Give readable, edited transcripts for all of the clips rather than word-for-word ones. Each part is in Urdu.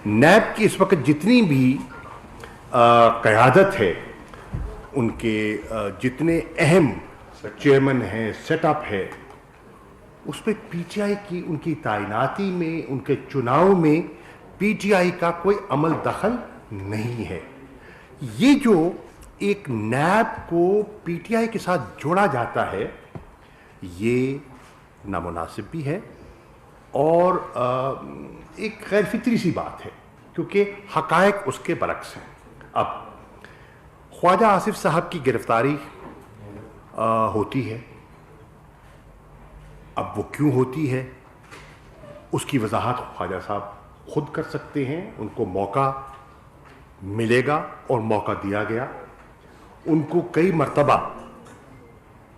نیب کی اس وقت جتنی بھی قیادت ہے، ان کے جتنے اہم چیئرمین ہیں، سیٹ اپ ہے، اس پہ پی ٹی آئی کی ان کی تعیناتی میں، ان کے چناؤ میں پی ٹی آئی کا کوئی عمل دخل نہیں ہے. یہ جو ایک نیب کو پی ٹی آئی کے ساتھ جوڑا جاتا ہے، یہ نامناسب بھی ہے اور ایک غیر فطری سی بات ہے، کیونکہ حقائق اس کے برعکس ہیں. اب خواجہ آصف صاحب کی گرفتاری ہوتی ہے. اب وہ کیوں ہوتی ہے، اس کی وضاحت خواجہ صاحب خود کر سکتے ہیں. ان کو موقع ملے گا اور موقع دیا گیا. ان کو کئی مرتبہ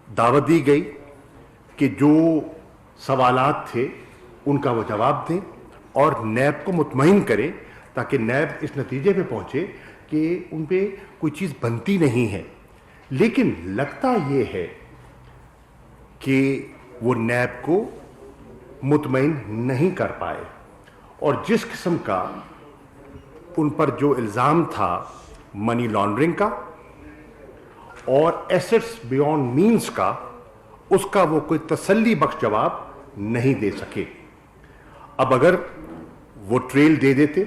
دعوت دی گئی کہ جو سوالات تھے ان کا وہ جواب دیں اور نیب کو مطمئن کریں، تاکہ نیب اس نتیجے پہ پہنچے کہ ان پہ کوئی چیز بنتی نہیں ہے. لیکن لگتا یہ ہے کہ وہ نیب کو مطمئن نہیں کر پائے، اور جس قسم کا ان پر جو الزام تھا منی لانڈرنگ کا اور ایسٹس بیونڈ مینز کا، اس کا وہ کوئی تسلی بخش جواب نہیں دے سکے. اب اگر وہ ٹریل دے دیتے،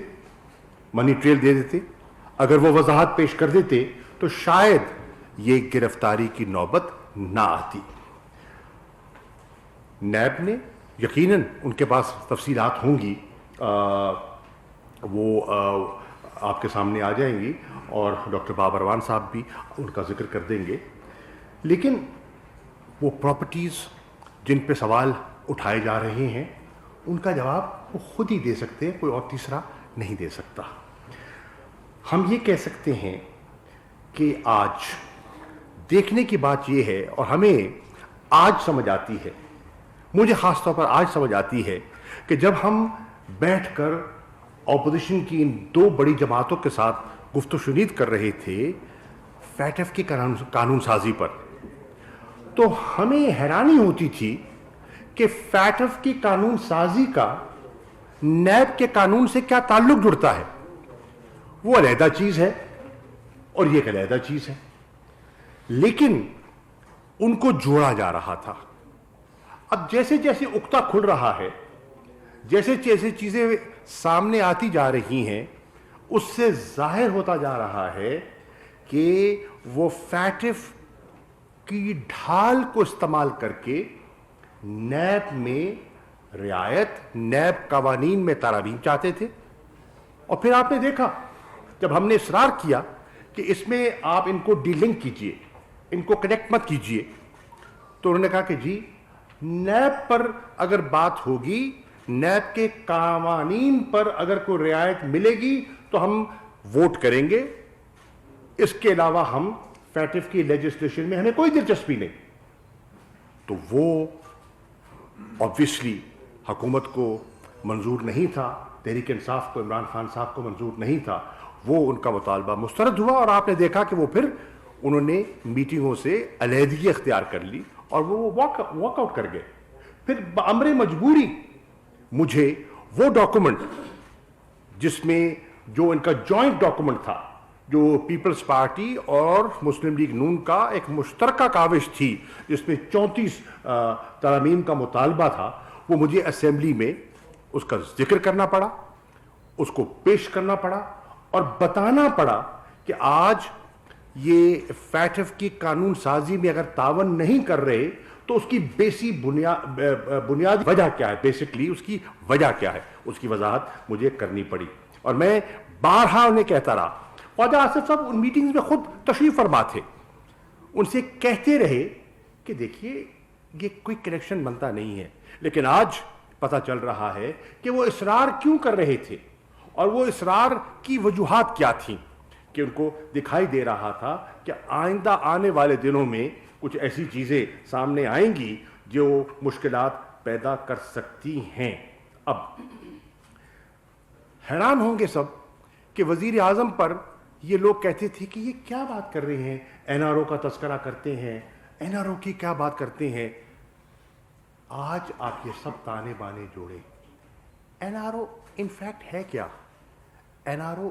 منی ٹریل دے دیتے، اگر وہ وضاحت پیش کر دیتے، تو شاید یہ گرفتاری کی نوبت نہ آتی. نیب نے یقیناً ان کے پاس تفصیلات ہوں گی، وہ آپ کے سامنے آ جائیں گی اور ڈاکٹر بابر اروان صاحب بھی ان کا ذکر کر دیں گے. لیکن وہ پراپرٹیز جن پہ سوال اٹھائے جا رہے ہیں، ان کا جواب وہ خود ہی دے سکتے ہیں، کوئی اور تیسرا نہیں دے سکتا. ہم یہ کہہ سکتے ہیں کہ آج دیکھنے کی بات یہ ہے، اور ہمیں آج سمجھ آتی ہے، مجھے خاص طور پر آج سمجھ آتی ہے، کہ جب ہم بیٹھ کر اپوزیشن کی ان دو بڑی جماعتوں کے ساتھ گفت و شنید کر رہے تھے فیٹف کی قانون سازی پر، تو ہمیں حیرانی ہوتی تھی کہ فیٹف کی قانون سازی کا نیب کے قانون سے کیا تعلق جڑتا ہے. وہ علیحدہ چیز ہے اور یہ ایک علیحدہ چیز ہے، لیکن ان کو جوڑا جا رہا تھا. اب جیسے جیسے اکتا کھل رہا ہے، جیسے جیسے چیزیں سامنے آتی جا رہی ہیں، اس سے ظاہر ہوتا جا رہا ہے کہ وہ فیٹف کی ڈھال کو استعمال کر کے نیب میں رعایت، نیب قوانین میں ترامیم چاہتے تھے. اور پھر آپ نے دیکھا جب ہم نے اصرار کیا کہ اس میں آپ ان کو ڈی لنک کیجئے، ان کو کنیکٹ مت کیجئے، تو انہوں نے کہا کہ جی نیب پر اگر بات ہوگی، نیب کے قوانین پر اگر کوئی رعایت ملے گی تو ہم ووٹ کریں گے، اس کے علاوہ ہم فیٹف کی لیجسلیشن میں ہمیں کوئی دلچسپی نہیں. تو وہ obviously حکومت کو منظور نہیں تھا، تحریک انصاف کو، عمران خان صاحب کو منظور نہیں تھا. وہ ان کا مطالبہ مسترد ہوا، اور آپ نے دیکھا کہ وہ پھر انہوں نے میٹنگوں سے علیحدگی اختیار کر لی اور وہ واک آؤٹ کر گئے. پھر بامر مجبوری مجھے وہ ڈاکومنٹ جس میں جو ان کا جوائنٹ ڈاکومنٹ تھا، جو پیپلز پارٹی اور مسلم لیگ نون کا ایک مشترکہ کاوش تھی، جس میں 34 ترامیم کا مطالبہ تھا، وہ مجھے اسمبلی میں اس کا ذکر کرنا پڑا، اس کو پیش کرنا پڑا اور بتانا پڑا کہ آج یہ فیٹف کی قانون سازی میں اگر تعاون نہیں کر رہے تو اس کی بنیادی وجہ کیا ہے، بیسکلی اس کی وجہ کیا ہے. اس کی وضاحت مجھے کرنی پڑی. اور میں بارہا انہیں کہتا رہا. خواجہ آصف صاحب ان میٹنگز میں خود تشریف فرما تھے، ان سے کہتے رہے کہ دیکھیے یہ کوئی کنیکشن بنتا نہیں ہے. لیکن آج پتہ چل رہا ہے کہ وہ اصرار کیوں کر رہے تھے اور وہ اصرار کی وجوہات کیا تھیں، کہ ان کو دکھائی دے رہا تھا کہ آئندہ آنے والے دنوں میں کچھ ایسی چیزیں سامنے آئیں گی جو مشکلات پیدا کر سکتی ہیں. اب حیران ہوں گے سب کہ وزیر اعظم پر یہ لوگ کہتے تھے کہ یہ کیا بات کر رہے ہیں، این آر او کا تذکرہ کرتے ہیں، این آر او کی کیا بات کرتے ہیں. آج آپ یہ سب تانے بانے جوڑے، این آر او انفیکٹ ہے کیا؟ NRO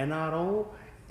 NRO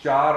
4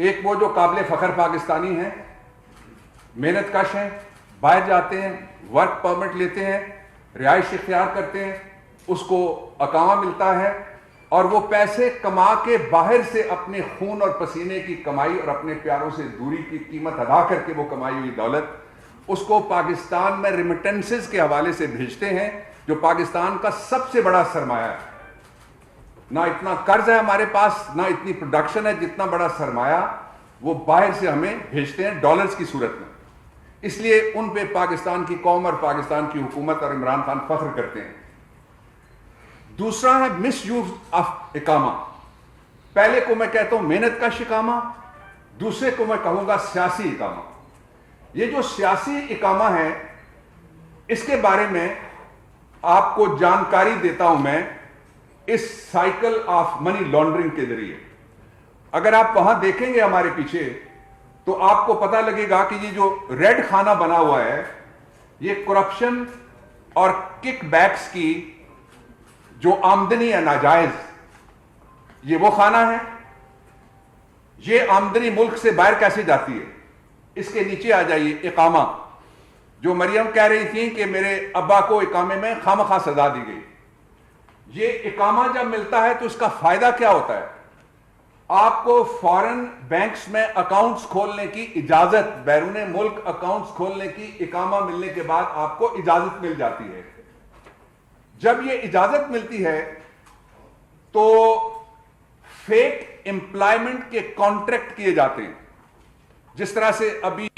ایک وہ جو قابل فخر پاکستانی ہیں، محنت کش ہیں، باہر جاتے ہیں، ورک پرمٹ لیتے ہیں، رہائش اختیار کرتے ہیں، اس کو اقامہ ملتا ہے، اور وہ پیسے کما کے باہر سے اپنے خون اور پسینے کی کمائی اور اپنے پیاروں سے دوری کی قیمت ادا کر کے وہ کمائی ہوئی دولت اس کو پاکستان میں ریمیٹنسز کے حوالے سے بھیجتے ہیں، جو پاکستان کا سب سے بڑا سرمایہ ہے۔ نہ اتنا قرض ہے ہمارے پاس، نہ اتنی پروڈکشن ہے، جتنا بڑا سرمایہ وہ باہر سے ہمیں بھیجتے ہیں ڈالرز کی صورت میں۔ اس لیے ان پہ پاکستان کی قوم اور پاکستان کی حکومت اور عمران خان فخر کرتے ہیں۔ دوسرا ہے مس یوز آف اقامہ۔ پہلے کو میں کہتا ہوں محنت کش اقامہ، دوسرے کو میں کہوں گا سیاسی اقامہ۔ یہ جو سیاسی اقامہ ہے اس کے بارے میں آپ کو جانکاری دیتا ہوں میں اس سائیکل آف منی لانڈرنگ کے ذریعے۔ اگر آپ وہاں دیکھیں گے ہمارے پیچھے تو آپ کو پتہ لگے گا کہ یہ جو ریڈ خانہ بنا ہوا ہے یہ کرپشن اور کک بیکس کی جو آمدنی ہے ناجائز، یہ وہ خانہ ہے۔ یہ آمدنی ملک سے باہر کیسے جاتی ہے؟ اس کے نیچے آ جائیے، اقامہ۔ جو مریم کہہ رہی تھیں کہ میرے ابا کو اقامے میں خامخواہ سزا دی گئی، یہ اقامہ جب ملتا ہے تو اس کا فائدہ کیا ہوتا ہے؟ آپ کو فارن بینکس میں اکاؤنٹس کھولنے کی اجازت، بیرون ملک اکاؤنٹس کھولنے کی اقامہ ملنے کے بعد آپ کو اجازت مل جاتی ہے۔ جب یہ اجازت ملتی ہے تو فیک امپلائمنٹ کے کانٹریکٹ کیے جاتے ہیں، جس طرح سے ابھی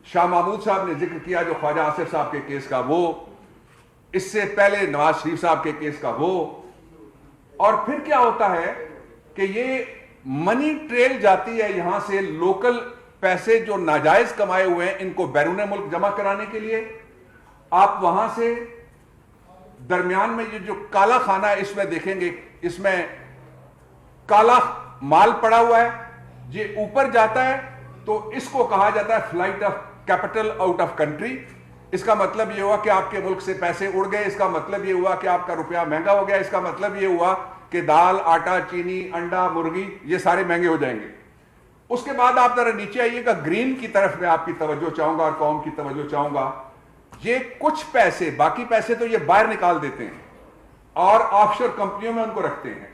شاہ محمود صاحب نے ذکر کیا جو خواجہ آصف صاحب کے کیس کا، وہ اس سے پہلے نواز شریف صاحب کے کیس کا وہ، اور پھر کیا ہوتا ہے کہ یہ منی ٹریل جاتی ہے یہاں سے لوکل پیسے جو ناجائز کمائے ہوئے ہیں ان کو بیرون ملک جمع کرانے کے لیے۔ آپ وہاں سے درمیان میں یہ جو کالا خانہ ہے اس میں دیکھیں گے، اس میں کالا مال پڑا ہوا ہے، یہ اوپر جاتا ہے تو اس کو کہا جاتا ہے flight of capital out of country. اس کا مطلب یہ ہوا کہ آپ کے ملک سے پیسے اڑ گئے، اس کا مطلب یہ ہوا کہ آپ کا روپیہ مہنگا ہو گیا، اس کا مطلب یہ ہوا کہ دال، آٹا، چینی، انڈا، مرغی یہ سارے مہنگے ہو جائیں گے۔ اس کے بعد آپ ذرا نیچے آئیے گا، گرین کی طرف میں آپ کی توجہ چاہوں گا اور قوم کی توجہ چاہوں گا۔ یہ کچھ پیسے، باقی پیسے تو یہ باہر نکال دیتے ہیں اور آف شور کمپنیوں میں ان کو رکھتے ہیں،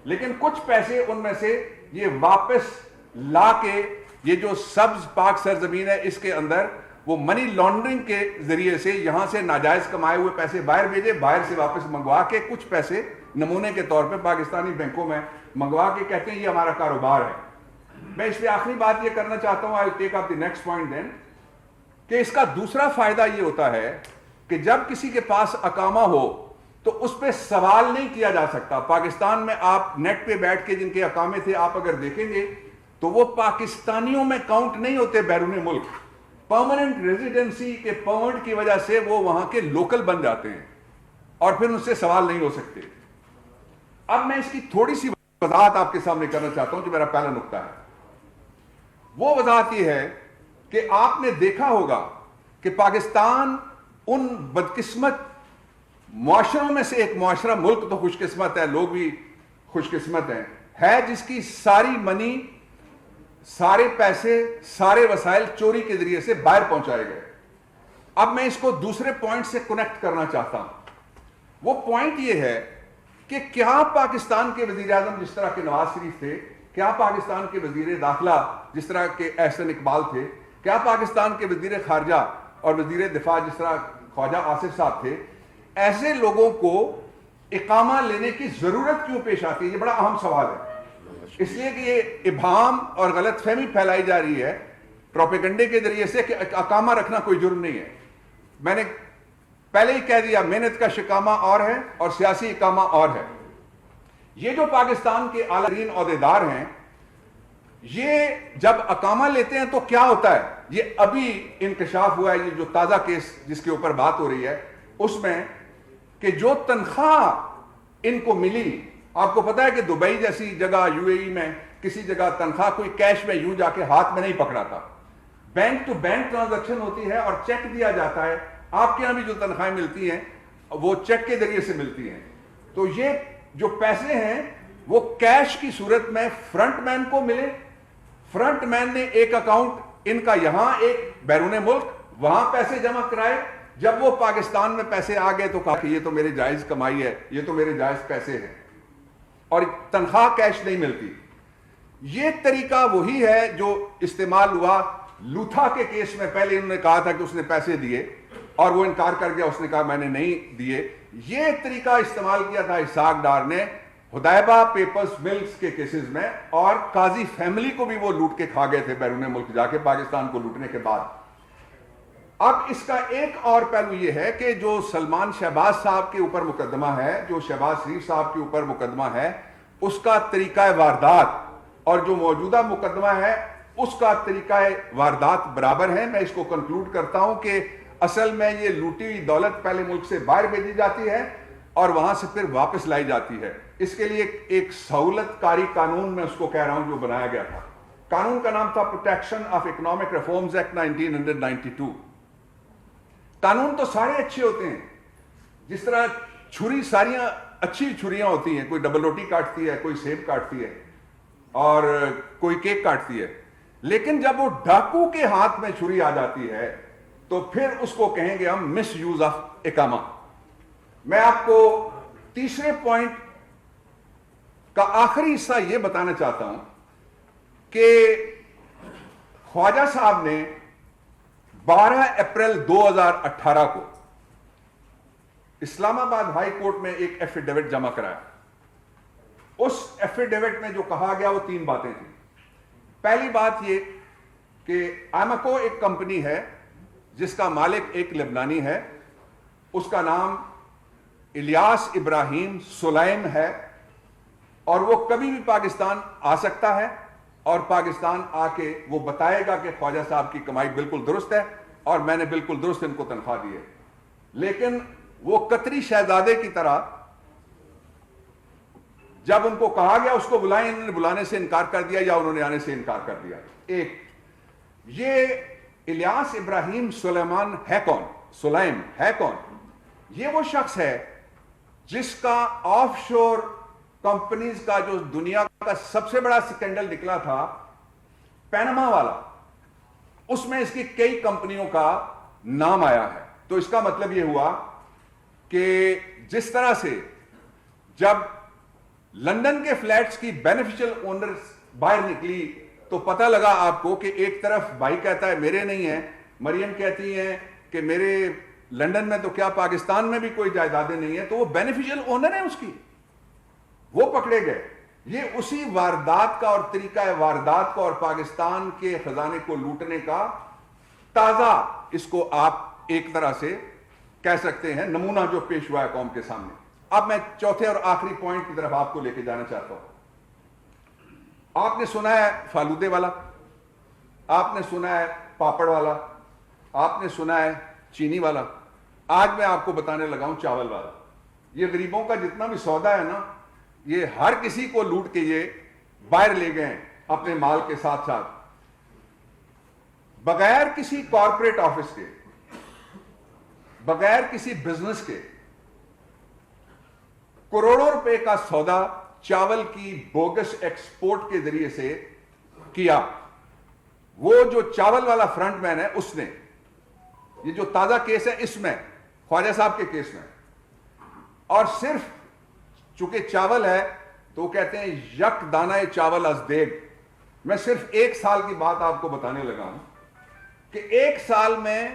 لیکن کچھ پیسے ان میں سے یہ واپس لا کے یہ جو سبز پاک سرزمین ہے اس کے اندر وہ منی لانڈرنگ کے ذریعے سے یہاں سے ناجائز کمائے ہوئے پیسے باہر بھیجے، باہر سے واپس منگوا کے کچھ پیسے نمونے کے طور پہ پاکستانی بینکوں میں منگوا کے کہتے ہیں یہ ہمارا کاروبار ہے۔ میں اس پہ آخری بات یہ کرنا چاہتا ہوں، I'll take up the next point then، کہ اس کا دوسرا فائدہ یہ ہوتا ہے کہ جب کسی کے پاس اقامہ ہو تو اس پہ سوال نہیں کیا جا سکتا۔ پاکستان میں آپ نیٹ پہ بیٹھ کے جن کے اقامے تھے آپ اگر دیکھیں گے تو وہ پاکستانیوں میں کاؤنٹ نہیں ہوتے بیرون ملک، پرماننٹ ریزیڈنسی کے پرمٹ کی وجہ سے وہ وہاں کے لوکل بن جاتے ہیں اور پھر ان سے سوال نہیں ہو سکتے۔ اب میں اس کی تھوڑی سی وضاحت آپ کے سامنے کرنا چاہتا ہوں جو میرا پہلا نقطہ ہے۔ وہ وضاحت یہ ہے کہ آپ نے دیکھا ہوگا کہ پاکستان ان بدقسمت معاشروں میں سے ایک معاشرہ، ملک تو خوش قسمت ہے، لوگ بھی خوش قسمت ہیں، ہے جس کی ساری منی، سارے پیسے، سارے وسائل چوری کے ذریعے سے باہر پہنچائے گئے۔ اب میں اس کو دوسرے پوائنٹ سے کنیکٹ کرنا چاہتا ہوں۔ وہ پوائنٹ یہ ہے کہ کیا پاکستان کے وزیر اعظم جس طرح کے نواز شریف تھے، کیا پاکستان کے وزیر داخلہ جس طرح کے احسن اقبال تھے، کیا پاکستان کے وزیر خارجہ اور وزیر دفاع جس طرح خواجہ آصف صاحب تھے، ایسے لوگوں کو اقامہ لینے کی ضرورت کیوں پیش آتی ہے؟ یہ بڑا اہم سوال ہے، اس لیے کہ یہ ابہام اور غلط فہمی پھیلائی جا رہی ہے پروپیگنڈے کے ذریعے سے کہ اقامہ رکھنا کوئی جرم نہیں ہے۔ میں نے پہلے ہی کہہ دیا، محنت کا اقامہ اور ہے اور سیاسی اقامہ اور ہے۔ یہ جو پاکستان کے اعلیٰ ترین عہدیدار ہیں یہ جب اقامہ لیتے ہیں تو کیا ہوتا ہے؟ یہ ابھی انکشاف ہوا ہے، یہ جو تازہ کیس جس کے اوپر بات ہو رہی ہے اس میں، کہ جو تنخواہ ان کو ملی، آپ کو پتا ہے کہ دبئی جیسی جگہ، یو اے ای میں کسی جگہ تنخواہ کوئی کیش میں یوں جا کے ہاتھ میں نہیں پکڑا تھا، بینک ٹو بینک ٹرانزیکشن ہوتی ہے اور چیک دیا جاتا ہے۔ آپ کے یہاں بھی جو تنخواہیں ملتی ہیں وہ چیک کے ذریعے سے ملتی ہیں۔ تو یہ جو پیسے ہیں وہ کیش کی صورت میں فرنٹ مین کو ملے فرنٹ مین نے ایک اکاؤنٹ ان کا یہاں ایک بیرون ملک وہاں پیسے جمع کرائے, جب وہ پاکستان میں پیسے آ گئے تو کہا کہ یہ تو میرے جائز کمائی ہے, یہ تو میرے جائز پیسے ہیں, اور تنخواہ کیش نہیں ملتی. یہ طریقہ وہی ہے جو استعمال ہوا لوتھا کے کیس میں. پہلے انہوں نے کہا تھا کہ اس نے پیسے دیے اور وہ انکار کر گیا, اس نے کہا میں نے نہیں دیے. یہ طریقہ استعمال کیا تھا اسحاق ڈار نے حدیبہ پیپرز ملز کے کیسز میں, اور قاضی فیملی کو بھی وہ لوٹ کے کھا گئے تھے بیرون ملک جا کے پاکستان کو لوٹنے کے بعد. اب اس کا ایک اور پہلو یہ ہے کہ جو سلمان شہباز صاحب کے اوپر مقدمہ ہے, جو شہباز شریف صاحب کے اوپر مقدمہ ہے, اس کا طریقہ واردات اور جو موجودہ مقدمہ ہے اس کا طریقہ واردات برابر ہے. میں اس کو کنکلوڈ کرتا ہوں کہ اصل میں یہ لوٹی ہوئی دولت پہلے ملک سے باہر بھیجی جاتی ہے اور وہاں سے پھر واپس لائی جاتی ہے. اس کے لیے ایک سہولت کاری قانون میں اس کو کہہ رہا ہوں جو بنایا گیا تھا. قانون کا نام تھا protection of economic reforms act 1992. قانون تو سارے اچھے ہوتے ہیں, جس طرح چھری ساریاں اچھی چھریاں ہوتی ہیں, کوئی ڈبل روٹی کاٹتی ہے, کوئی سیب کاٹتی ہے اور کوئی کیک کاٹتی ہے, لیکن جب وہ ڈاکو کے ہاتھ میں چھری آ جاتی ہے تو پھر اس کو کہیں گے ہم مس یوز آف اقامہ. میں آپ کو تیسرے پوائنٹ کا آخری حصہ یہ بتانا چاہتا ہوں کہ خواجہ صاحب نے 12 اپریل 2018 کو اسلام آباد ہائی کورٹ میں ایک ایفیڈیوٹ جمع کرایا. اس ایفیڈیوٹ میں جو کہا گیا وہ 3 باتیں تھیں. پہلی بات یہ کہ آمکو ایک کمپنی ہے جس کا مالک ایک لبنانی ہے, اس کا نام الیاس ابراہیم سلیم ہے, اور وہ کبھی بھی پاکستان آ سکتا ہے اور پاکستان آ کے وہ بتائے گا کہ خواجہ صاحب کی کمائی بالکل درست ہے اور میں نے بالکل درست ان کو تنخواہ دی ہے. لیکن وہ قطری شہزادے کی طرح جب ان کو کہا گیا اس کو بلائیں, انہوں نے بلانے سے انکار کر دیا یا انہوں نے آنے سے انکار کر دیا. ایک یہ الیاس ابراہیم سلیمان ہے کون, سلیم ہے کون؟ یہ وہ شخص ہے جس کا آف شور کمپنیز کا جو دنیا کا سب سے بڑا سکینڈل نکلا تھا پینما والا, اس میں اس کی کئی کمپنیوں کا نام آیا ہے. تو اس کا مطلب یہ ہوا کہ جس طرح سے جب لندن کے فلیٹس کی بینیفیشل اونرز باہر نکلی تو پتہ لگا آپ کو کہ ایک طرف بھائی کہتا ہے میرے نہیں ہیں, مریم کہتی ہیں کہ میرے لندن میں تو کیا پاکستان میں بھی کوئی جائیدادیں نہیں ہیں, تو وہ بینیفیشل اونر ہیں اس کی, وہ پکڑے گئے. یہ اسی واردات کا اور طریقہ واردات کا اور پاکستان کے خزانے کو لوٹنے کا تازہ, اس کو آپ ایک طرح سے کہہ سکتے ہیں نمونہ جو پیش ہوا ہے قوم کے سامنے. اب میں چوتھے اور آخری پوائنٹ کی طرف آپ کو لے کے جانا چاہتا ہوں. آپ نے سنا ہے فالودے والا, آپ نے سنا ہے پاپڑ والا, آپ نے سنا ہے چینی والا. آج میں آپ کو بتانے لگا ہوں چاول والا. یہ غریبوں کا جتنا بھی سودا ہے نا, یہ ہر کسی کو لوٹ کے یہ باہر لے گئے ہیں اپنے مال کے ساتھ ساتھ, بغیر کسی کارپوریٹ آفس کے, بغیر کسی بزنس کے. کروڑوں روپے کا سودا چاول کی بوگس ایکسپورٹ کے ذریعے سے کیا. وہ جو چاول والا فرنٹ مین ہے اس نے, یہ جو تازہ کیس ہے اس میں خواجہ صاحب کے کیس میں, اور صرف چونکہ چاول ہے تو وہ کہتے ہیں یک دانہ چاول از دیگ. میں صرف 1 سال کی بات آپ کو بتانے لگا ہوں کہ 1 سال میں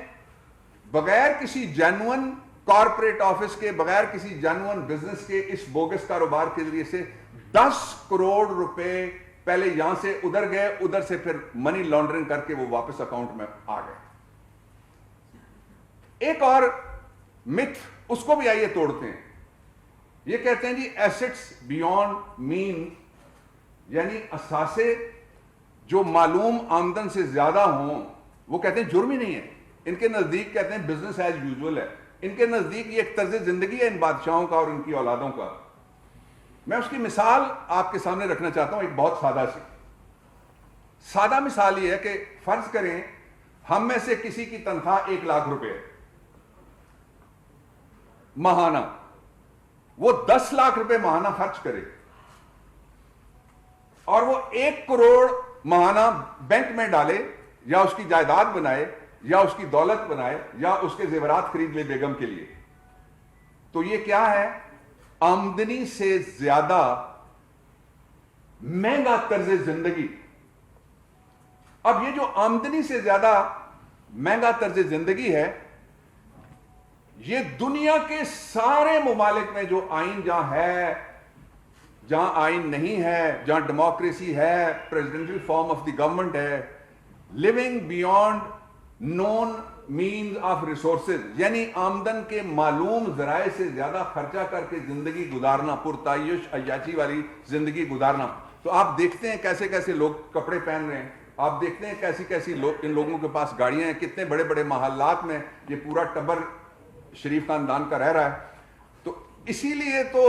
بغیر کسی جینوئن کارپوریٹ آفس کے, بغیر کسی جینوئن بزنس کے, اس بوگس کاروبار کے ذریعے سے 10 کروڑ روپے پہلے یہاں سے ادھر گئے, ادھر سے پھر منی لانڈرنگ کر کے وہ واپس اکاؤنٹ میں آ گئے. ایک اور متھ اس کو بھی آئیے توڑتے ہیں. یہ کہتے ہیں جی ایسٹس بیونڈ مین, یعنی اثاثے جو معلوم آمدن سے زیادہ ہوں وہ کہتے ہیں جرم ہی نہیں ہے. ان کے نزدیک کہتے ہیں بزنس ایز یوزول ہے. ان کے نزدیک یہ ایک طرز زندگی ہے ان بادشاہوں کا اور ان کی اولادوں کا. میں اس کی مثال آپ کے سامنے رکھنا چاہتا ہوں, ایک بہت سادہ سی. سادہ مثال یہ ہے کہ فرض کریں ہم میں سے کسی کی تنخواہ 1 لاکھ روپے ہے ماہانہ, وہ 10 لاکھ روپے ماہانہ خرچ کرے اور وہ 1 کروڑ ماہانہ بینک میں ڈالے یا اس کی جائیداد بنائے یا اس کی دولت بنائے یا اس کے زیورات خرید لے بیگم کے لیے. تو یہ کیا ہے؟ آمدنی سے زیادہ مہنگا طرز زندگی. اب یہ جو آمدنی سے زیادہ مہنگا طرز زندگی ہے، یہ دنیا کے سارے ممالک میں جو آئین جہاں ہے، جہاں آئین نہیں ہے، جہاں ڈیموکریسی ہے، presidential form of the government ہے، living beyond known means of resources, یعنی آمدن کے معلوم ذرائع سے زیادہ خرچہ کر کے زندگی گزارنا، پرتعیش عیاشی والی زندگی گزارنا. تو آپ دیکھتے ہیں کیسے کیسے لوگ کپڑے پہن رہے ہیں، آپ دیکھتے ہیں کیسی کیسی لوگ، ان لوگوں کے پاس گاڑیاں ہیں، کتنے بڑے بڑے محلات میں یہ پورا ٹبر شریف خاندان کا رہ رہا ہے. تو اسی لیے تو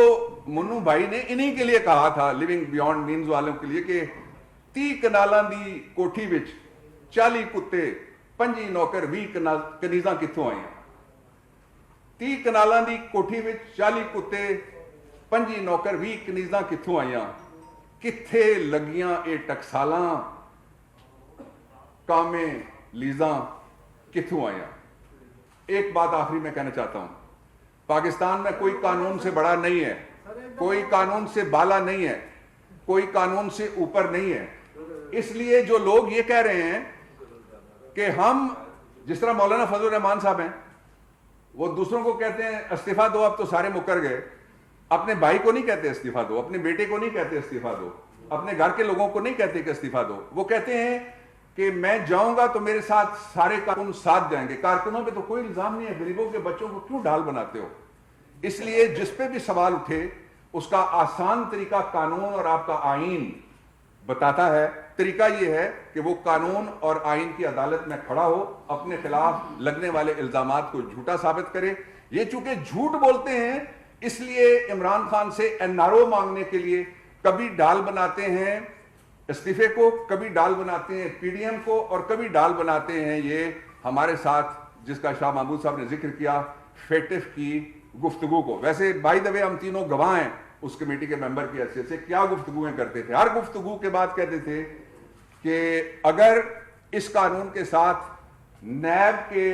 منو بھائی نے انہی کے لیے کہا تھا، لیونگ بیونڈ مینز والوں کے لیے، کہ 30 کنالاں دی کوٹھی وچ 40 کتے 5 نوکر 20 کنیزاں کتھوں آئیاں. 30 کنالاں دی کوٹھی وچ 40 کتے 5 نوکر 20 کنیزاں کتھوں آئیاں. کتھے لگیاں اے ٹکسالاں کامیں لیزاں کتھوں آئیاں. ایک بات آخری میں کہنا چاہتا ہوں، پاکستان میں کوئی قانون سے بڑا نہیں ہے، کوئی قانون سے بالا نہیں ہے، کوئی قانون سے اوپر نہیں ہے. اس لیے جو لوگ یہ کہہ رہے ہیں کہ ہم، جس طرح مولانا فضل الرحمان صاحب ہیں، وہ دوسروں کو کہتے ہیں استعفیٰ دو، اب تو سارے مکر گئے. اپنے بھائی کو نہیں کہتے استعفیٰ دو، اپنے بیٹے کو نہیں کہتے استعفیٰ دو، اپنے گھر کے لوگوں کو نہیں کہتے کہ استعفیٰ دو. وہ کہتے ہیں کہ میں جاؤں گا تو میرے ساتھ سارے کارکن ساتھ جائیں گے. کارکنوں پہ تو کوئی الزام نہیں ہے، غریبوں کے بچوں کو کیوں ڈھال بناتے ہو؟ اس لیے جس پہ بھی سوال اٹھے اس کا آسان طریقہ قانون اور آپ کا آئین بتاتا ہے. طریقہ یہ ہے کہ وہ قانون اور آئین کی عدالت میں کھڑا ہو، اپنے خلاف لگنے والے الزامات کو جھوٹا ثابت کرے. یہ چونکہ جھوٹ بولتے ہیں اس لیے عمران خان سے NRO مانگنے کے لیے کبھی ڈال بناتے ہیں استعفے کو، کبھی ڈال بناتے ہیں PDM کو، اور کبھی ڈال بناتے ہیں یہ ہمارے ساتھ جس کا شاہ محمود صاحب نے ذکر کیا، فیٹف کی گفتگو کو. ویسے بائی دا وے ہم تینوں گواہ ہیں اس کمیٹی کے ممبر کی حیثیت سے، کیا گفتگویں کرتے تھے. ہر گفتگو کے بعد کہتے تھے کہ اگر اس قانون کے ساتھ نیب کے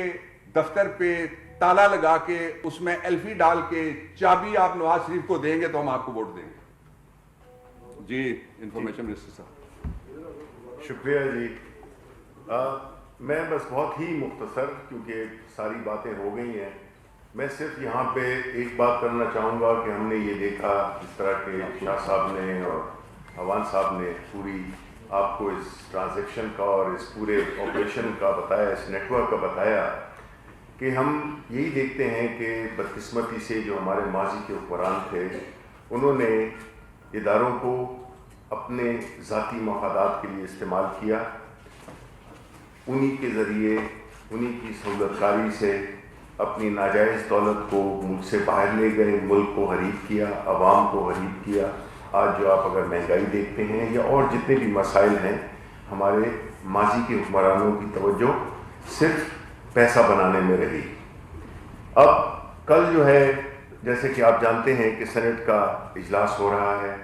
دفتر پہ تالا لگا کے اس میں ایلفی ڈال کے چابی آپ نواز شریف کو دیں گے تو ہم آپ کو ووٹ دیں گے. جی انفارمیشن منسٹر صاحب. شکریہ جی. میں بس بہت ہی مختصر، کیونکہ ساری باتیں ہو گئی ہیں، میں صرف یہاں پہ ایک بات کرنا چاہوں گا کہ ہم نے یہ دیکھا جس طرح کہ شاہ صاحب نے اور عوان صاحب نے پوری آپ کو اس ٹرانزیکشن کا اور اس پورے آپریشن کا بتایا، اس نیٹ ورک کا بتایا، کہ ہم یہی دیکھتے ہیں کہ بدقسمتی سے جو ہمارے ماضی کے حکمران تھے انہوں نے اداروں کو اپنے ذاتی مفادات کے لیے استعمال کیا. انہی کے ذریعے، انہی کی سہولت کاری سے اپنی ناجائز دولت کو ملک سے باہر لے گئے، ملک کو حریف کیا، عوام کو حریف کیا. آج جو آپ اگر مہنگائی دیکھتے ہیں یا اور جتنے بھی مسائل ہیں، ہمارے ماضی کے حکمرانوں کی توجہ صرف پیسہ بنانے میں رہی. اب کل جو ہے، جیسے کہ آپ جانتے ہیں کہ سینٹ کا اجلاس ہو رہا ہے،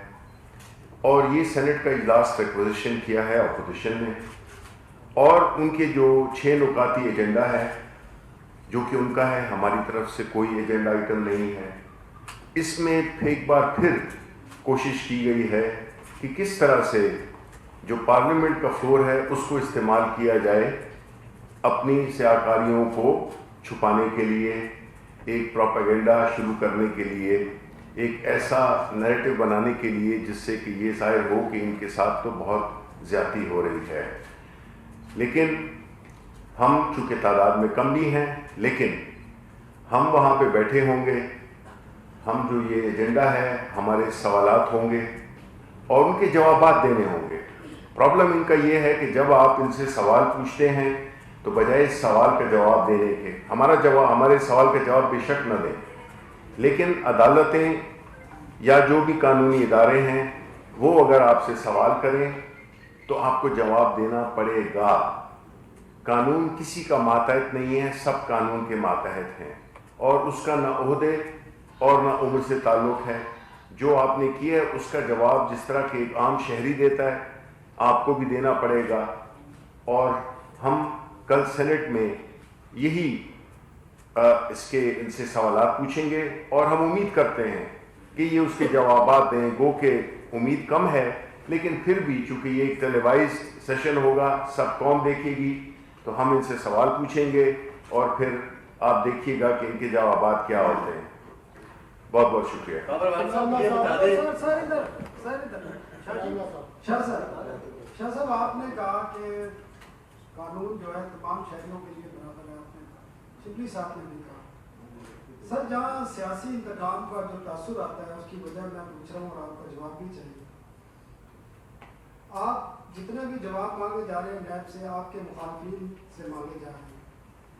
اور یہ سینٹ کا اجلاس ریکویزیشن کیا ہے اپوزیشن نے، اور ان کے جو 6 نکاتی ایجنڈا ہے جو کہ ان کا ہے، ہماری طرف سے کوئی ایجنڈا آئٹم نہیں ہے. اس میں ایک بار پھر کوشش کی گئی ہے کہ کس طرح سے جو پارلیمنٹ کا فلور ہے اس کو استعمال کیا جائے اپنی سیاکاریوں کو چھپانے کے لیے، ایک پروپیگنڈا شروع کرنے کے لیے، ایک ایسا نیریٹو بنانے کے لیے جس سے کہ یہ ظاہر ہو کہ ان کے ساتھ تو بہت زیادتی ہو رہی ہے. لیکن ہم چونکہ تعداد میں کم بھی ہیں، لیکن ہم وہاں پہ بیٹھے ہوں گے، ہم جو یہ ایجنڈا ہے، ہمارے سوالات ہوں گے اور ان کے جوابات دینے ہوں گے. پرابلم ان کا یہ ہے کہ جب آپ ان سے سوال پوچھتے ہیں تو بجائے اس سوال کا جواب دینے کے، ہمارے سوال کا جواب بے شک نہ دیں، لیکن عدالتیں یا جو بھی قانونی ادارے ہیں وہ اگر آپ سے سوال کریں تو آپ کو جواب دینا پڑے گا. قانون کسی کا ماتحت نہیں ہے، سب قانون کے ماتحت ہیں، اور اس کا نہ عہدے اور نہ عمر سے تعلق ہے. جو آپ نے کیا ہے اس کا جواب جس طرح کہ ایک عام شہری دیتا ہے، آپ کو بھی دینا پڑے گا، اور ہم کل سینٹ میں یہی ان سے سوالات پوچھیں گے، اور ہم امید کرتے ہیں کہ یہ اس کے جوابات دیں. گو کہ امید کم ہے، لیکن پھر بھی چونکہ یہ ایک ٹیلیوائز سیشن ہوگا، سب قوم دیکھے گی، تو ہم ان سے سوال پوچھیں گے اور پھر آپ دیکھیے گا کہ ان کے جوابات کیا ہوتے ہیں. بہت بہت شکریہ. شاہ صاحب، آپ نے کہا کہ قانون جو ہے تمام شہریوں کے لیے برابر ہے. آپ نے شبلی صاحب نے بھی کہا. سر، جہاں سیاسی انتقام کا جو تاثر آتا ہے اس کی وجہ میں پوچھ رہا ہوں، اور آپ کا جواب بھی چاہیے. آپ جتنے بھی جواب مانگے جا رہے ہیں نیب سے، آپ کے مخالفین سے مانگے جا رہے ہیں.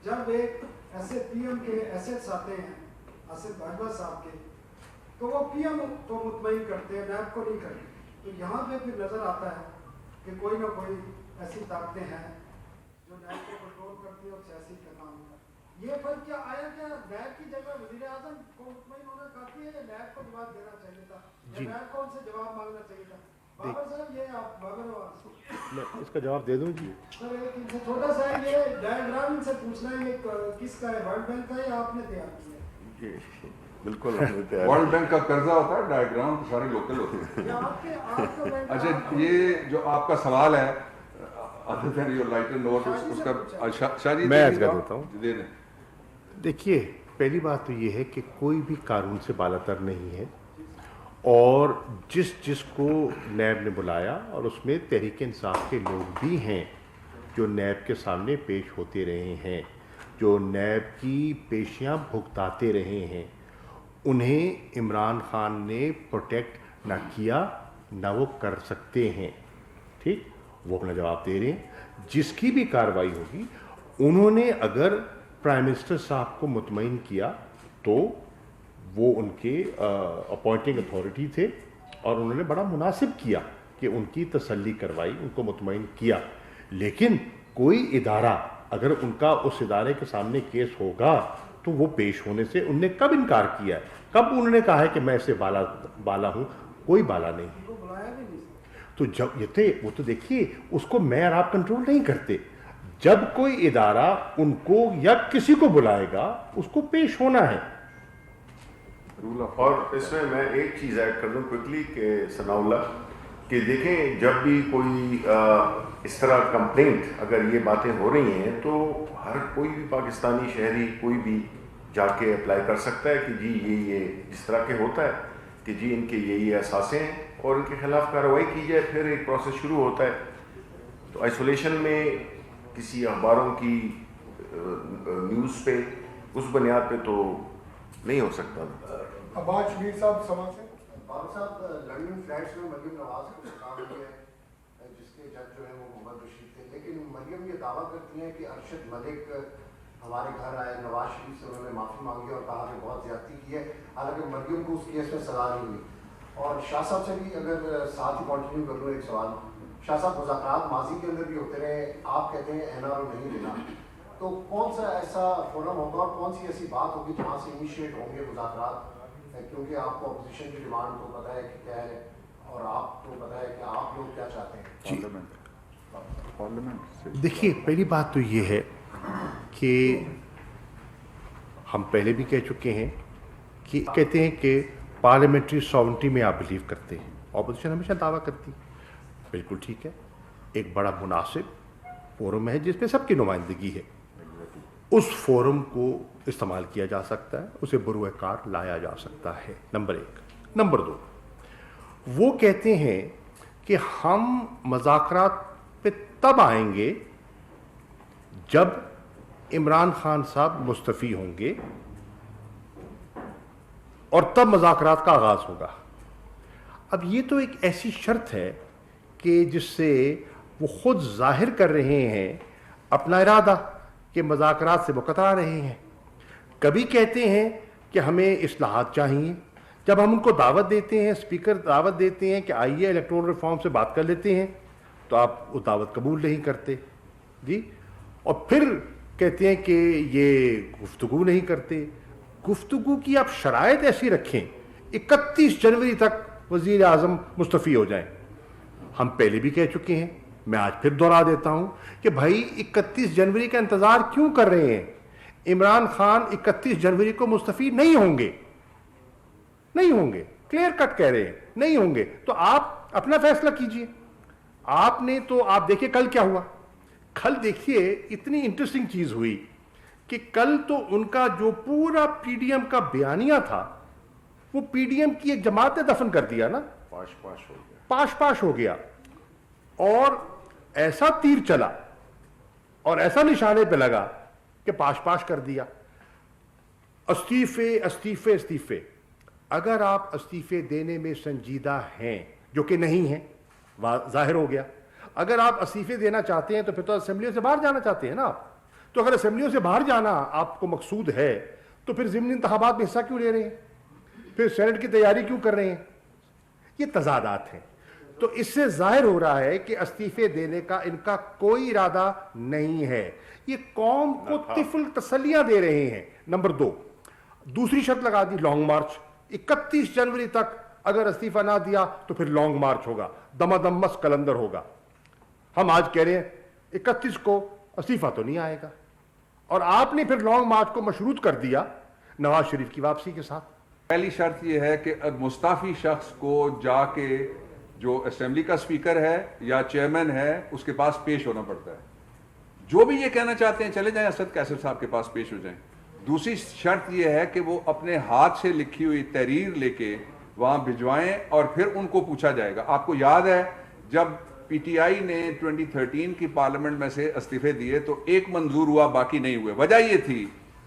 جب ایک ایسے پی ایم کے ایسٹس آتے ہیں آصف بھاجپا صاحب کے، تو وہ پی ایم کو مطمئن کرتے ہیں، نیب کو نہیں کرتے. تو یہاں پہ پھر نظر آتا ہے کہ کوئی نہ کوئی ایسی طاقتیں ہیں جو نیب کو کنٹرول کرتی ہیں اور سیاسی کا کام ہے. یہ فرق کیا آیا؟ کیا نیب کی جگہ وزیر اعظم کو مطمئن ہونا کافی ہے یا نیب کو جواب دینا چاہیے تھا، یا نیب کو ان سے جواب مانگنا چاہیے تھا؟ بابر صاحب، یہ آپ بابر میں اس کا جواب دے دوں جی. سر، ایک ان سے چھوٹا سا ہے، یہ ڈائیگرام ان سے پوچھنا ہے یہ کس کا ہے، ورلڈ بینک کا ہے یا آپ نے تیار کیا ہے؟ جی بالکل. ورلڈ بینک کا قرضہ ہوتا ہے، ڈائیگرام تو سارے لوکل ہوتے ہیں. یا آپ کا بینک؟ اچھا، یہ جو آپ کا سوال ہے other than your lighter note, اس کا شاہ جی میں عرض کر دیتا ہوں. دے دیں. دیکھیے، پہلی بات تو یہ ہے کہ کوئی بھی قانون سے بالاتر نہیں ہے، اور جس کو نیب نے بلایا، اور اس میں تحریک انصاف کے لوگ بھی ہیں جو نیب کے سامنے پیش ہوتے رہے ہیں، جو نیب کی پیشیاں بھگتاتے رہے ہیں. انہیں عمران خان نے پروٹیکٹ نہ کیا، نہ وہ کر سکتے ہیں. ٹھیک، وہ اپنا جواب دے رہے ہیں. جس کی بھی کارروائی ہوگی، انہوں نے اگر پرائم منسٹر صاحب کو مطمئن کیا تو وہ ان کے اپوائنٹنگ اتھارٹی تھے، اور انہوں نے بڑا مناسب کیا کہ ان کی تسلی کروائی، ان کو مطمئن کیا. لیکن کوئی ادارہ اگر ان کا اس ادارے کے سامنے کیس ہوگا تو وہ پیش ہونے سے ان نے کب انکار کیا ہے؟ کب انہوں نے کہا ہے کہ میں اس سے بالا ہوں؟ کوئی بالا نہیں. تو جب یہ تھے وہ تو دیکھیے، اس کو میں اور آپ کنٹرول نہیں کرتے. جب کوئی ادارہ ان کو یا کسی کو بلائے گا، اس کو پیش ہونا ہے. اور اس میں ایک چیز ایڈ کر دوں کوئکلی کہ ثناء اللہ، کہ دیکھیں جب بھی کوئی اس طرح کمپلینٹ اگر یہ باتیں ہو رہی ہیں تو ہر کوئی بھی پاکستانی شہری کوئی بھی جا کے اپلائی کر سکتا ہے کہ جی یہ جس طرح کے ہوتا ہے کہ جی ان کے یہ احساسیں ہیں اور ان کے خلاف کارروائی کی جائے. پھر ایک پروسیس شروع ہوتا ہے. تو آئسولیشن میں کسی اخباروں کی نیوز پہ اس بنیاد پہ تو نہیں ہو سکتا. عباس شبیر صاحب سما سے. بابر صاحب، لنڈن فلیٹس میں مریم نواز کو کام ہوئی ہے، جس کے جج جو ہے وہ محمد رشید تھے، لیکن مریم یہ دعویٰ کرتی ہیں کہ ارشد ملک ہمارے گھر آئے، نواز شریف سے انہوں نے معافی مانگی اور کہا کہ بہت زیادتی کی ہے، حالانکہ مریم کو اس کیس میں سزا نہیں ہوئی. اور شاہ صاحب سے بھی اگر ساتھ ہی کنٹینیو کر لوں ایک سوال. شاہ صاحب، مذاکرات ماضی کے اندر بھی ہوتے رہے، آپ کہتے ہیں این آر او نہیں دینا، تو کون سا ایسا فورم ہوگا اور کون سی ایسی بات ہوگی جہاں سے انیشیٹ ہوں گے مذاکرات؟ کیونکہ آپ کو اپوزیشن کی ڈیمانڈ کو پتہ ہے کہ کیا ہے اور آپ کو پتہ ہے کہ آپ لوگ کیا چاہتے ہیں. دیکھیے، پہلی بات تو یہ ہے کہ ہم پہلے بھی کہہ چکے ہیں کہ کہتے ہیں کہ پارلیمنٹری ساورنٹی میں آپ بلیو کرتے ہیں. اپوزیشن ہمیشہ دعویٰ کرتی، بالکل ٹھیک ہے. ایک بڑا مناسب فورم ہے جس میں سب کی نمائندگی ہے، اس فورم کو استعمال کیا جا سکتا ہے، اسے بروئے کار لایا جا سکتا ہے. نمبر 1. نمبر 2، وہ کہتے ہیں کہ ہم مذاکرات پہ تب آئیں گے جب عمران خان صاحب مستعفی ہوں گے، اور تب مذاکرات کا آغاز ہوگا. اب یہ تو ایک ایسی شرط ہے کہ جس سے وہ خود ظاہر کر رہے ہیں اپنا ارادہ کہ مذاکرات سے وہ کترا رہے ہیں. کبھی کہتے ہیں کہ ہمیں اصلاحات چاہیے، جب ہم ان کو دعوت دیتے ہیں، اسپیکر دعوت دیتے ہیں کہ آئیے الیکٹورل ریفارم سے بات کر لیتے ہیں، تو آپ وہ دعوت قبول نہیں کرتے جی. اور پھر کہتے ہیں کہ یہ گفتگو نہیں کرتے. گفتگو کی آپ شرائط ایسی رکھیں 31 جنوری تک وزیر اعظم مستعفی ہو جائیں، ہم پہلے بھی کہہ چکے ہیں, میں آج پھر دوہرا دیتا ہوں کہ بھائی 31 جنوری کا انتظار کیوں کر رہے ہیں؟ عمران خان 31 جنوری کو مستعفی نہیں ہوں گے, نہیں ہوں گے, کلیئر کٹ کہہ رہے ہیں نہیں ہوں گے. تو آپ اپنا فیصلہ کیجئے. آپ نے تو, آپ دیکھیے کل کیا ہوا. کل دیکھیے اتنی انٹرسٹنگ چیز ہوئی کہ کل تو ان کا جو پورا پی ڈی ایم کا بیانیہ تھا وہ پی ڈی ایم کی ایک جماعت نے دفن کر دیا نا, پاش پاش ہو گیا. پاش پاش ہو گیا. اور ایسا تیر چلا اور ایسا نشانے پہ لگا کہ پاش پاش کر دیا. استعفے استعفے استعفے. اگر آپ استعفے دینے میں سنجیدہ ہیں, جو کہ نہیں ہیں, ظاہر ہو گیا. اگر آپ استعفے دینا چاہتے ہیں تو پھر تو اسمبلیوں سے باہر جانا چاہتے ہیں نا آپ. تو اگر اسمبلیوں سے باہر جانا آپ کو مقصود ہے تو پھر ضمنی انتخابات میں حصہ کیوں لے رہے ہیں, پھر سینٹ کی تیاری کیوں کر رہے ہیں؟ یہ تضادات ہیں. تو اس سے ظاہر ہو رہا ہے کہ استعفے دینے کا ان کا کوئی ارادہ نہیں ہے. یہ قوم کو طفل تسلیاں دے رہے ہیں. نمبر 2, دوسری شرط لگا دی لانگ مارچ. 31 جنوری تک اگر استعفیٰ نہ دیا تو پھر لانگ مارچ ہوگا, دمادم کلندر ہوگا. ہم آج کہہ رہے ہیں 31 کو استعفیٰ تو نہیں آئے گا, اور آپ نے پھر لانگ مارچ کو مشروط کر دیا نواز شریف کی واپسی کے ساتھ. پہلی شرط یہ ہے کہ مستعفی شخص کو جا کے جو اسمبلی کا اسپیکر ہے یا چیئرمین ہے اس کے پاس پیش ہونا پڑتا ہے. جو بھی یہ کہنا چاہتے ہیں چلے جائیں اسد کیسر صاحب کے پاس پیش ہو جائیں. دوسری شرط یہ ہے کہ وہ اپنے ہاتھ سے لکھی ہوئی تحریر لے کے وہاں بھجوائیں اور پھر ان کو پوچھا جائے گا. آپ کو یاد ہے جب پی ٹی آئی نے 2013 کی پارلیمنٹ میں سے استعفے دیے تو ایک منظور ہوا, باقی نہیں ہوئے. وجہ یہ تھی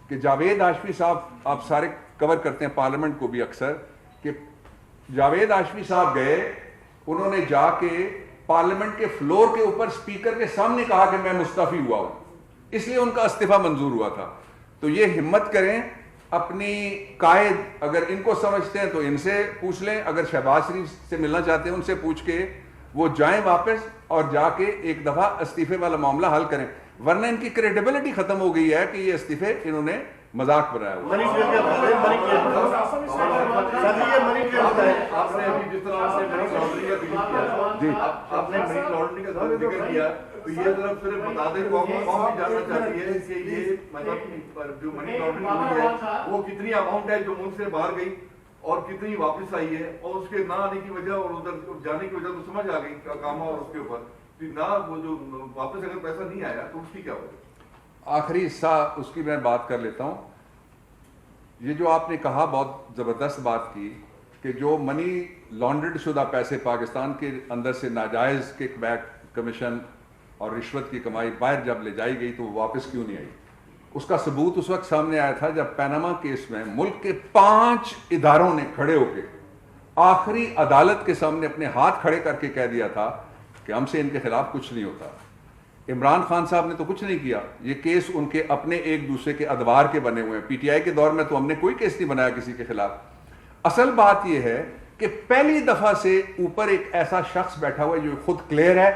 کہ جاوید ہاشمی صاحب, آپ سارے کور کرتے ہیں پارلیمنٹ کو بھی اکثر, کہ جاوید ہاشمی صاحب گئے, انہوں نے جا کے پارلیمنٹ کے فلور کے اوپر اسپیکر کے سامنے کہا کہ میں مستعفی ہوا ہوں, اس لیے ان کا استعفیٰ منظور ہوا تھا. تو یہ ہمت کریں, اپنی قائد اگر ان کو سمجھتے ہیں تو ان سے پوچھ لیں, اگر شہباز شریف سے ملنا چاہتے ہیں ان سے پوچھ کے وہ جائیں واپس اور جا کے ایک دفعہ استعفے والا معاملہ حل کریں, ورنہ ان کی کریڈیبلٹی ختم ہو گئی ہے کہ یہ استعفے انہوں نے مذاق بنایا ہوا. جی آپ نے منی لانڈرنگ کا ذکر کیا, تو یہ ذرا صرف بتا دیں قوم بھی جاننا چاہتی ہے کہ یہ مطلب جو منی لانڈرنگ ہوئی ہے وہ کتنی اماؤنٹ ہے جو ملک سے باہر گئی اور کتنی واپس آئی ہے, اور اس کے نہ آنے کی وجہ اور ادھر جانے کی وجہ تو سمجھ آ گئی کاما, اور اس کے اوپر نہ وہ جو واپس اگر پیسہ نہیں آیا تو اس کی کیا وجہ؟ آخری حصہ اس کی میں بات کر لیتا ہوں. یہ جو آپ نے کہا بہت زبردست بات کی کہ جو منی لانڈرڈ شدہ پیسے پاکستان کے اندر سے ناجائز کک بیک, کمیشن اور رشوت کی کمائی باہر جب لے جائی گئی تو وہ واپس کیوں نہیں آئی. اس کا ثبوت اس وقت سامنے آیا تھا جب پیناما کیس میں ملک کے 5 اداروں نے کھڑے ہو کے آخری عدالت کے سامنے اپنے ہاتھ کھڑے کر کے کہہ دیا تھا کہ ہم سے ان کے خلاف کچھ نہیں ہوتا. عمران خان صاحب نے تو کچھ نہیں کیا, یہ کیس ان کے اپنے ایک دوسرے کے ادوار کے بنے ہوئے ہیں. پی ٹی آئی کے دور میں تو ہم نے کوئی کیس نہیں بنایا کسی کے خلاف. اصل بات یہ ہے کہ پہلی دفعہ سے اوپر ایک ایسا شخص بیٹھا ہوا ہے جو خود کلیئر ہے,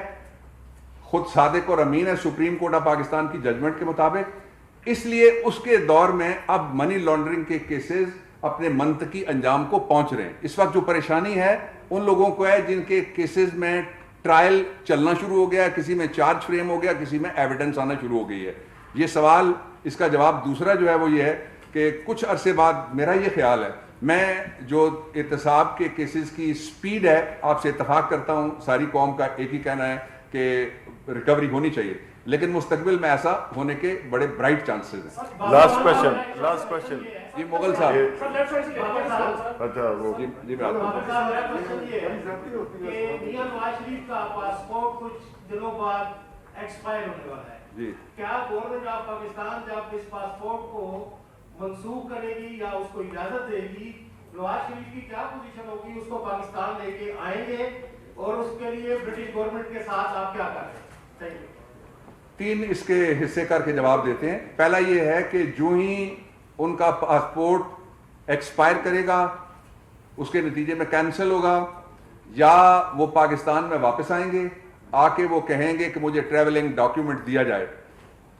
خود صادق اور امین ہے سپریم کورٹ آف پاکستان کی ججمنٹ کے مطابق. اس لیے اس کے دور میں اب منی لانڈرنگ کے کیسز اپنے منطقی انجام کو پہنچ رہے ہیں. اس وقت جو پریشانی ہے ان لوگوں کو ہے جن کے کیسز میں ٹرائل چلنا شروع ہو گیا, کسی میں چارج فریم ہو گیا, کسی میں ایویڈنس آنا شروع ہو گئی ہے. یہ سوال, اس کا جواب دوسرا جو ہے وہ یہ ہے کہ کچھ عرصے بعد میرا یہ خیال ہے, میں جو احتساب کے کیسز کی سپیڈ ہے آپ سے اتفاق کرتا ہوں, ساری قوم کا ایک ہی کہنا ہے کہ ریکوری ہونی چاہیے, لیکن مستقبل میں ایسا ہونے کے بڑے برائٹ چانسز ہیں. لاسٹ کوشچن جی مغل صاحب. اچھا وہ جی میں آپ کو نواز شریف کا پاسپورٹ کچھ دنوں بعد ایکسپائر ہونے والا ہے, جی کیا گورنمنٹ آف پاکستان جب اس پاسپورٹ کو منسوخ کرے گی یا اس کو اجازت دے گی, نواز شریف کی کیا پوزیشن ہوگی, اس کو پاکستان لے کے آئیں گے اور اس کے لیے برٹش گورنمنٹ کے ساتھ آپ کیا کر رہے ہیں؟ 3 اس کے حصے کر کے جواب دیتے ہیں. پہلا یہ ہے کہ جو ہی ان کا پاسپورٹ ایکسپائر کرے گا اس کے نتیجے میں کینسل ہوگا, یا وہ پاکستان میں واپس آئیں گے, آ کے وہ کہیں گے کہ مجھے ٹریولنگ ڈاکیومنٹ دیا جائے.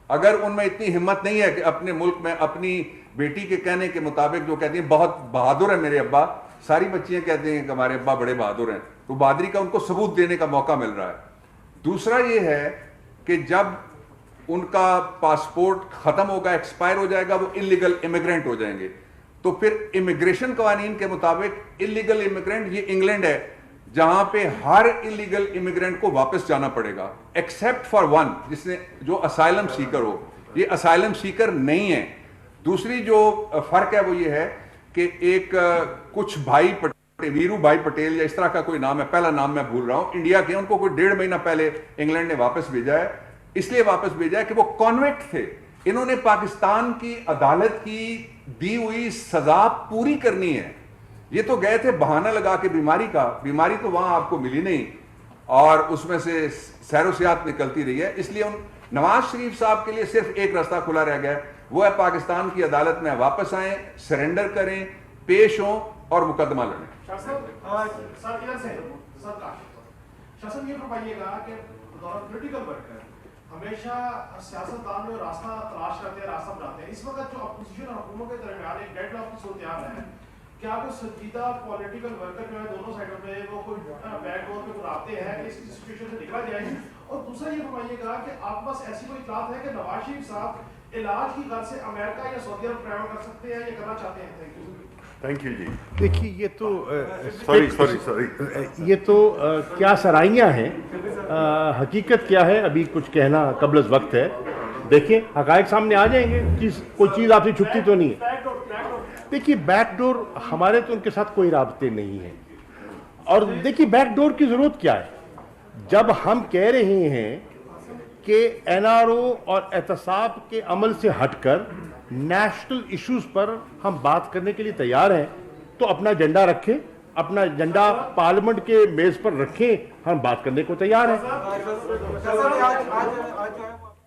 اگر ان میں اتنی ہمت نہیں ہے کہ اپنے ملک میں اپنی بیٹی کے کہنے کے مطابق جو کہتی ہیں بہت بہادر ہے میرے ابا, ساری بچیاں کہتے ہیں کہ ہمارے ابا بڑے بہادر ہیں، تو بہادری کا ان کو ثبوت دینے کا موقع مل رہا ہے۔ دوسرا یہ ہے کہ جب ان کا پاسپورٹ ختم ہوگا، ایکسپائر ہو جائے گا، وہ انلیگل امیگرینٹ ہو جائیں گے، تو پھر امیگریشن قوانین کے مطابق انلیگل امیگرینٹ، یہ انگلینڈ ہے جہاں پہ ہر انلیگل امیگرینٹ کو واپس جانا پڑے گا ایکسیپٹ فار ون، جس نے جو اسائلم سیکر ہو، یہ اسائلم سیکر نہیں ہے۔ دوسری جو فرق ہے وہ یہ ہے کہ ایک کچھ بھائی ویرو بھائی پٹیل یا اس طرح کا کوئی نام ہے، پہلا نام میں بھول رہا ہوں، انڈیا کے، ان کو کوئی 1.5 مہینہ پہلے انگلینڈ نے واپس بھیجا ہے۔ اس لیے واپس بھیجا ہے کہ وہ کانوکٹ تھے، انہوں نے پاکستان کی عدالت کی دی ہوئی سزا پوری کرنی ہے۔ یہ تو گئے تھے بہانہ لگا کے بیماری کا، بیماری تو وہاں آپ کو ملی نہیں اور اس میں سے سیر و سیاحت نکلتی رہی ہے۔ اس لیے نواز شریف صاحب کے لیے صرف ایک راستہ کھلا رہ گیا ہے، وہ ہے پاکستان کی عدالت میں واپس آئیں، سرنڈر کریں، پیش ہوں اور مقدمہ لڑیں۔ شاہ یہ فرمائیے گا کہ پولیٹیکل ورکر ہمیشہ سیاست دان میں راستہ تلاش کرتے ہیں، راستہ بناتے ہیں۔ اس وقت جو اپوزیشن اور حکومت کے درمیان ایک ڈیڈ لاک کی صورتحال ہے، کیا کوئی سنجیدہ پولیٹیکل ورکر جو ہے دونوں سائڈوں پہ وہ کوئی بیک ڈور پہ رابطے ہیں کہ اس کی سچویشن سے نکلا جائے؟ اور دوسرا یہ فرمائیے گا کہ آپ کے پاس ایسی کوئی اطلاعات ہے کہ نواز شریف صاحب علاج کی غرض سے امریکہ یا سعودی عرب ٹریول کر سکتے ہیں یا کرنا چاہتے ہیں؟ تھینک یو جی۔ دیکھیے یہ تو سوری یہ تو کیا سرائیاں ہیں، حقیقت کیا ہے ابھی کچھ کہنا قبل از وقت ہے۔ دیکھیں حقائق سامنے آ جائیں گے، کوئی چیز آپ سے چھپتی تو نہیں ہے۔ دیکھیے بیک ڈور ہمارے تو ان کے ساتھ کوئی رابطے نہیں ہیں، اور دیکھیے بیک ڈور کی ضرورت کیا ہے؟ جب ہم کہہ رہے ہیں کہ این آر او اور احتساب کے عمل سے ہٹ کر نیشنل ایشوز پر ہم بات کرنے کے لیے تیار ہیں، تو اپنا ایجنڈا رکھیں، اپنا ایجنڈا پارلیمنٹ کے میز پر رکھیں، ہم بات کرنے کو تیار ہیں۔